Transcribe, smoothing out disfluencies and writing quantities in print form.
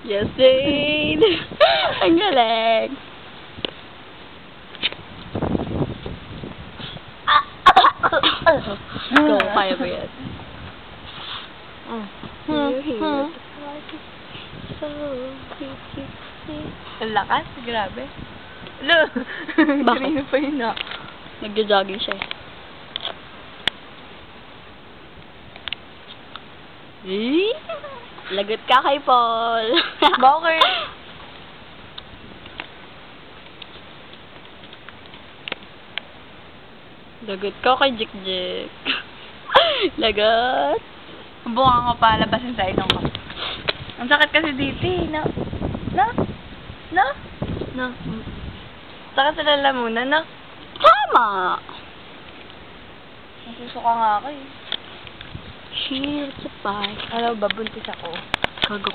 Yes, Jade! Ang galing! Go, kaya ba yan? Ang lakas, grabe. Hello! Bakit? Kanina pa yun ah. Nagja-jogging siya eh. Eh? Lagot ka kay Paul. Bakit? Lagot ka kay Jik-Jik. Lagot. Ang bunga ko pa, labasin sa ilong ko. Ang sakit kasi dito eh. No? Sakit sa lalamunan, no? Tama! Nasusuka nga ako eh. Shield sa pie. Alam ba, buntis ako. Kago